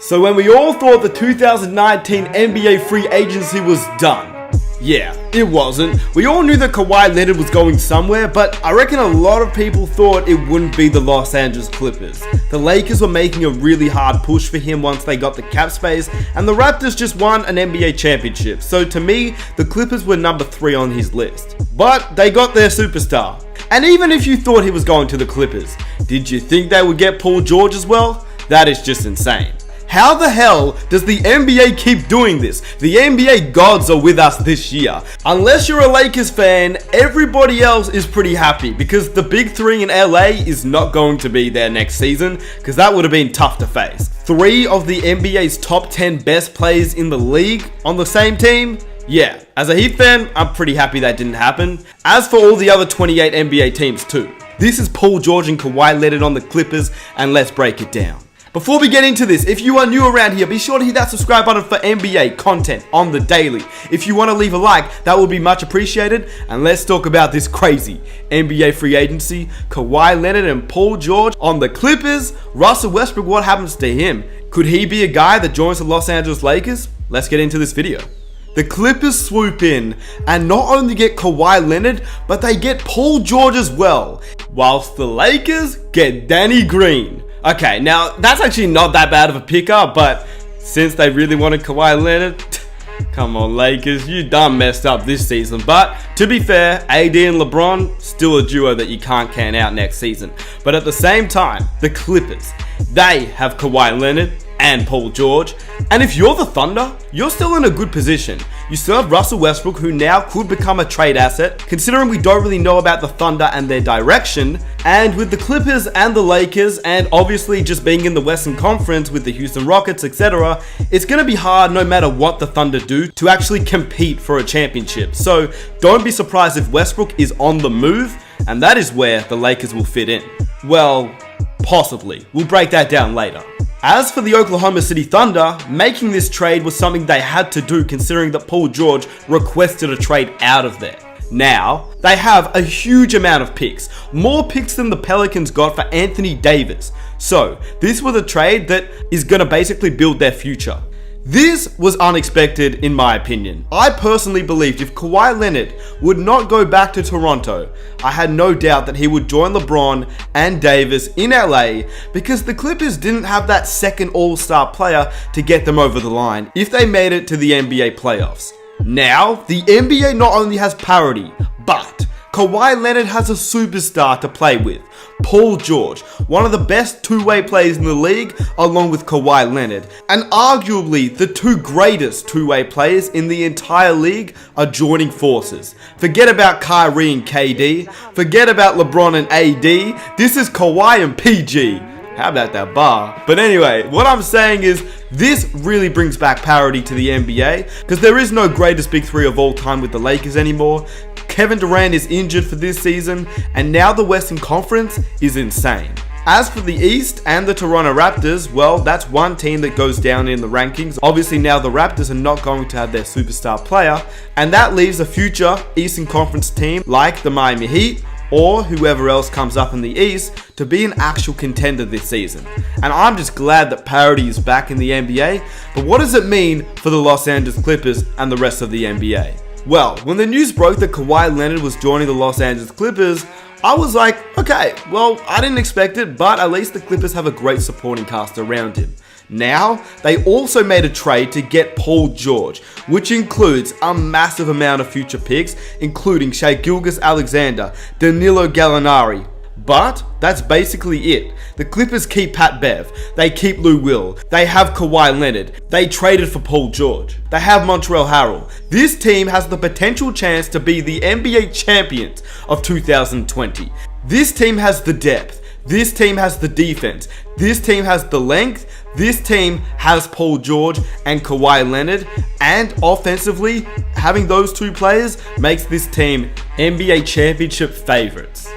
So when we all thought the 2019 NBA free agency was done, yeah, it wasn't. We all knew that Kawhi Leonard was going somewhere, but I reckon a lot of people thought it wouldn't be the Los Angeles Clippers. The Lakers were making a really hard push for him once they got the cap space, and the Raptors just won an NBA championship. So to me, the Clippers were number 3 on his list. But they got their superstar. And even if you thought he was going to the Clippers, did you think they would get Paul George as well? That is just insane. How the hell does the NBA keep doing this? The NBA gods are with us this year. Unless you're a Lakers fan, everybody else is pretty happy because the big 3 in LA is not going to be there next season because that would have been tough to face. 3 of the NBA's top 10 best players in the league on the same team? Yeah, as a Heat fan, I'm pretty happy that didn't happen. As for all the other 28 NBA teams too. This is Paul George and Kawhi Leonard on the Clippers, and let's break it down. Before we get into this, if you are new around here, be sure to hit that subscribe button for NBA content on the daily. If you want to leave a like, that would be much appreciated. And let's talk about this crazy NBA free agency. Kawhi Leonard and Paul George on the Clippers. Russell Westbrook, what happens to him? Could he be a guy that joins the Los Angeles Lakers? Let's get into this video. The Clippers swoop in and not only get Kawhi Leonard, but they get Paul George as well. Whilst the Lakers get Danny Green. Okay, now that's actually not that bad of a pickup, but since they really wanted Kawhi Leonard, come on Lakers, you done messed up this season. But to be fair, AD and LeBron, still a duo that you can't can out next season. But at the same time, the Clippers, they have Kawhi Leonard and Paul George. And if you're the Thunder, you're still in a good position. You still have Russell Westbrook, who now could become a trade asset, considering we don't really know about the Thunder and their direction. And with the Clippers and the Lakers, and obviously just being in the Western Conference with the Houston Rockets, etc., it's going to be hard no matter what the Thunder do to actually compete for a championship. So don't be surprised if Westbrook is on the move, and that is where the Lakers will fit in. Well, possibly. We'll break that down later. As for the Oklahoma City Thunder, making this trade was something they had to do considering that Paul George requested a trade out of there. Now, they have a huge amount of picks, more picks than the Pelicans got for Anthony Davis. So, this was a trade that is going to basically build their future. This was unexpected in my opinion. I personally believed if Kawhi Leonard would not go back to Toronto, I had no doubt that he would join LeBron and Davis in LA because the Clippers didn't have that second all-star player to get them over the line if they made it to the NBA playoffs. Now, the NBA not only has parity, but Kawhi Leonard has a superstar to play with. Paul George, one of the best two-way players in the league, along with Kawhi Leonard. And arguably, the 2 greatest two-way players in the entire league are joining forces. Forget about Kyrie and KD. Forget about LeBron and AD. This is Kawhi and PG. How about that bar? But anyway, what I'm saying is this really brings back parity to the NBA because there is no greatest big 3 of all time with the Lakers anymore. Kevin Durant is injured for this season, and now the Western Conference is insane. As for the East and the Toronto Raptors, well, that's one team that goes down in the rankings. Obviously now the Raptors are not going to have their superstar player, and that leaves a future Eastern Conference team like the Miami Heat or whoever else comes up in the East to be an actual contender this season. And I'm just glad that parity is back in the NBA, but what does it mean for the Los Angeles Clippers and the rest of the NBA? Well, when the news broke that Kawhi Leonard was joining the Los Angeles Clippers, I was like, okay, well, I didn't expect it, but at least the Clippers have a great supporting cast around him. Now, they also made a trade to get Paul George, which includes a massive amount of future picks, including Shai Gilgeous-Alexander, Danilo Gallinari. But that's basically it. The Clippers keep Pat Bev, they keep Lou Will, they have Kawhi Leonard, they traded for Paul George, they have Montrezl Harrell. This team has the potential chance to be the NBA champions of 2020. This team has the depth, this team has the defense, this team has the length, this team has Paul George and Kawhi Leonard, and offensively, having those 2 players makes this team NBA championship favorites.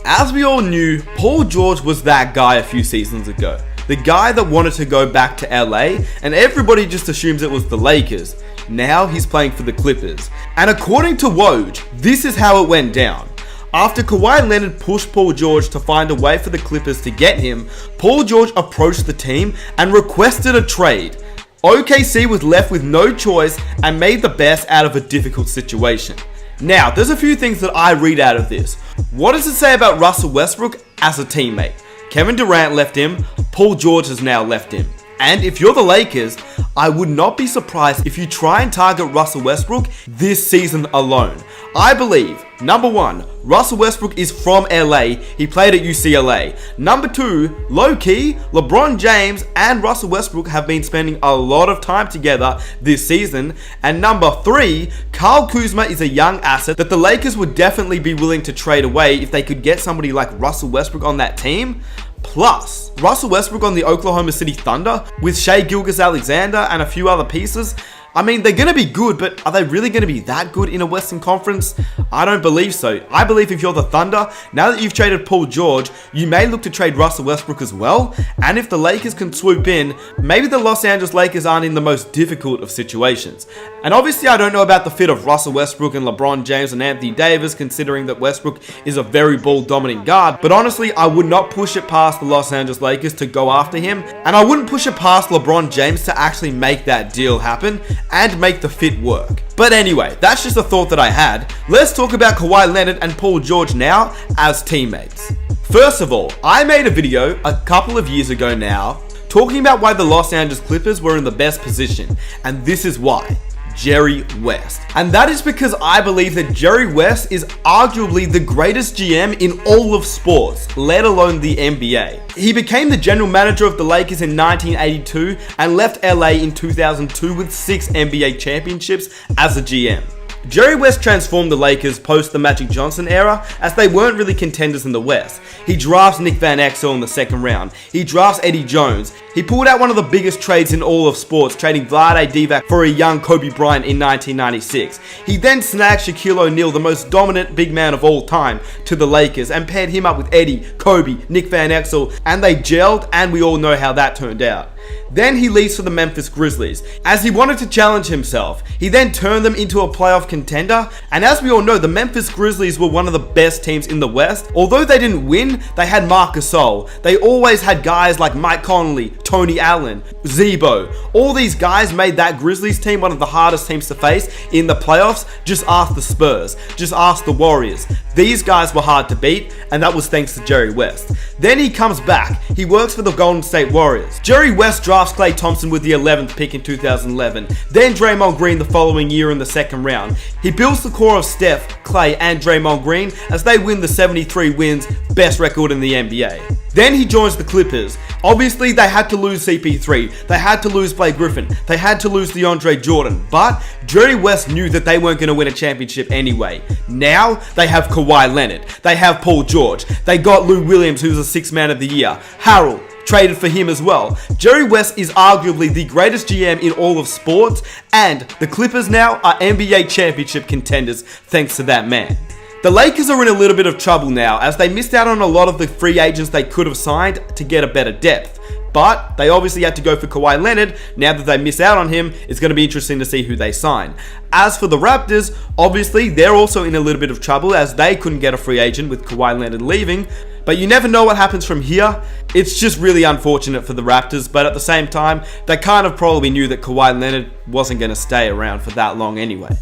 As we all knew, Paul George was that guy a few seasons ago. The guy that wanted to go back to LA, and everybody just assumes it was the Lakers. Now he's playing for the Clippers. And according to Woj, this is how it went down. After Kawhi Leonard pushed Paul George to find a way for the Clippers to get him, Paul George approached the team and requested a trade. OKC was left with no choice and made the best out of a difficult situation. Now, there's a few things that I read out of this. What does it say about Russell Westbrook as a teammate? Kevin Durant left him, Paul George has now left him. And if you're the Lakers, I would not be surprised if you try and target Russell Westbrook this season alone. I believe, number one, Russell Westbrook is from LA. He played at UCLA. Number two, low-key, LeBron James and Russell Westbrook have been spending a lot of time together this season. And number three, Kyle Kuzma is a young asset that the Lakers would definitely be willing to trade away if they could get somebody like Russell Westbrook on that team. Plus, Russell Westbrook on the Oklahoma City Thunder with Shai Gilgeous-Alexander and a few other pieces. I mean, they're going to be good, but are they really going to be that good in a Western Conference? I don't believe so. I believe if you're the Thunder, now that you've traded Paul George, you may look to trade Russell Westbrook as well. And if the Lakers can swoop in, maybe the Los Angeles Lakers aren't in the most difficult of situations. And obviously, I don't know about the fit of Russell Westbrook and LeBron James and Anthony Davis, considering that Westbrook is a very ball-dominant guard. But honestly, I would not push it past the Los Angeles Lakers to go after him. And I wouldn't push it past LeBron James to actually make that deal happen and make the fit work. But anyway, that's just a thought that I had. Let's talk about Kawhi Leonard and Paul George now as teammates. First of all, I made a video a couple of years ago now talking about why the Los Angeles Clippers were in the best position, and this is why. Jerry West. And that is because I believe that Jerry West is arguably the greatest GM in all of sports, let alone the NBA. He became the general manager of the Lakers in 1982 and left LA in 2002 with 6 NBA championships as a GM. Jerry West transformed the Lakers post the Magic Johnson era as they weren't really contenders in the West. He drafts Nick Van Exel in the second round. He drafts Eddie Jones. He pulled out one of the biggest trades in all of sports, trading Vlade Divac for a young Kobe Bryant in 1996. He then snagged Shaquille O'Neal, the most dominant big man of all time, to the Lakers and paired him up with Eddie, Kobe, Nick Van Exel, and they gelled, and we all know how that turned out. Then he leaves for the Memphis Grizzlies, as he wanted to challenge himself. He then turned them into a playoff contender, and as we all know, the Memphis Grizzlies were one of the best teams in the West. Although they didn't win, they had Marc Gasol. They always had guys like Mike Conley, Tony Allen, Zebo. All these guys made that Grizzlies team one of the hardest teams to face in the playoffs. Just ask the Spurs, just ask the Warriors. These guys were hard to beat, and that was thanks to Jerry West. Then he comes back. He works for the Golden State Warriors. Jerry West drafts Klay Thompson with the 11th pick in 2011. Then Draymond Green the following year in the second round. He builds the core of Steph, Klay, and Draymond Green as they win the 73 wins, best record in the NBA. Then he joins the Clippers. Obviously, they had to lose CP3. They had to lose Blake Griffin. They had to lose DeAndre Jordan. But Jerry West knew that they weren't going to win a championship anyway. Now, they have Kawhi Leonard. They have Paul George. They got Lou Williams, who's a 6th man of the year. Harrell traded for him as well. Jerry West is arguably the greatest GM in all of sports, and the Clippers now are NBA championship contenders thanks to that man. The Lakers are in a little bit of trouble now as they missed out on a lot of the free agents they could have signed to get a better depth. But they obviously had to go for Kawhi Leonard. Now that they miss out on him, it's going to be interesting to see who they sign. As for the Raptors, obviously they're also in a little bit of trouble as they couldn't get a free agent with Kawhi Leonard leaving. But you never know what happens from here. It's just really unfortunate for the Raptors, but at the same time, they kind of probably knew that Kawhi Leonard wasn't going to stay around for that long anyway.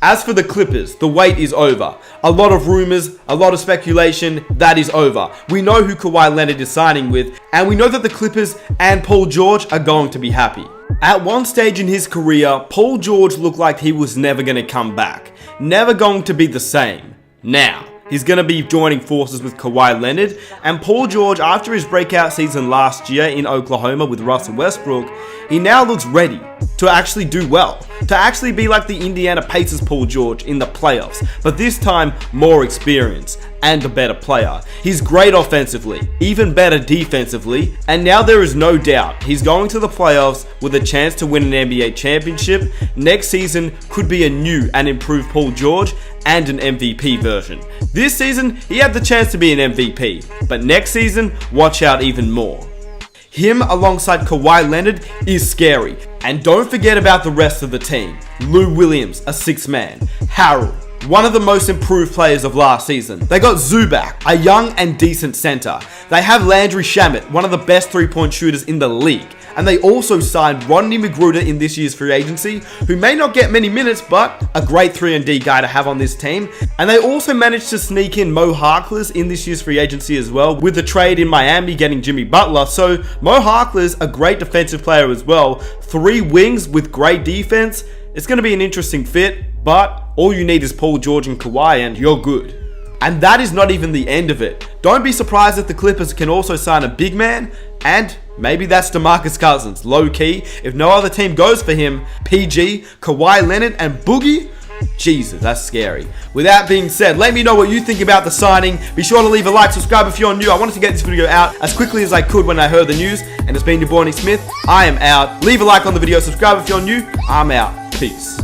As for the Clippers, the wait is over. A lot of rumors, a lot of speculation, that is over. We know who Kawhi Leonard is signing with, and we know that the Clippers and Paul George are going to be happy. At one stage in his career, Paul George looked like he was never going to come back. Never going to be the same. Now, he's going to be joining forces with Kawhi Leonard, and Paul George, after his breakout season last year in Oklahoma with Russell Westbrook, he now looks ready to actually do well, to actually be like the Indiana Pacers Paul George in the playoffs, but this time more experience and a better player. He's great offensively, even better defensively, and now there is no doubt he's going to the playoffs with a chance to win an NBA championship. Next season could be a new and improved Paul George and an MVP version. This season, he had the chance to be an MVP, but next season, watch out even more. Him alongside Kawhi Leonard is scary. And don't forget about the rest of the team. Lou Williams, a 6th man. Harrell, one of the most improved players of last season. They got Zubac, a young and decent center. They have Landry Shamet, one of the best three-point shooters in the league. And they also signed Rodney McGruder in this year's free agency, who may not get many minutes, but a great 3-and-D guy to have on this team. And they also managed to sneak in Mo Harkless in this year's free agency as well, with the trade in Miami getting Jimmy Butler. So Mo Harkless, a great defensive player as well. 3 wings with great defense. It's going to be an interesting fit, but all you need is Paul George and Kawhi and you're good. And that is not even the end of it. Don't be surprised if the Clippers can also sign a big man, and maybe that's DeMarcus Cousins. Low key, if no other team goes for him, PG, Kawhi Leonard, and Boogie, Jesus, that's scary. With that being said, let me know what you think about the signing. Be sure to leave a like, subscribe if you're new. I wanted to get this video out as quickly as I could when I heard the news. And it's been your boy Nick Smith. I am out. Leave a like on the video, subscribe if you're new. I'm out. Peace.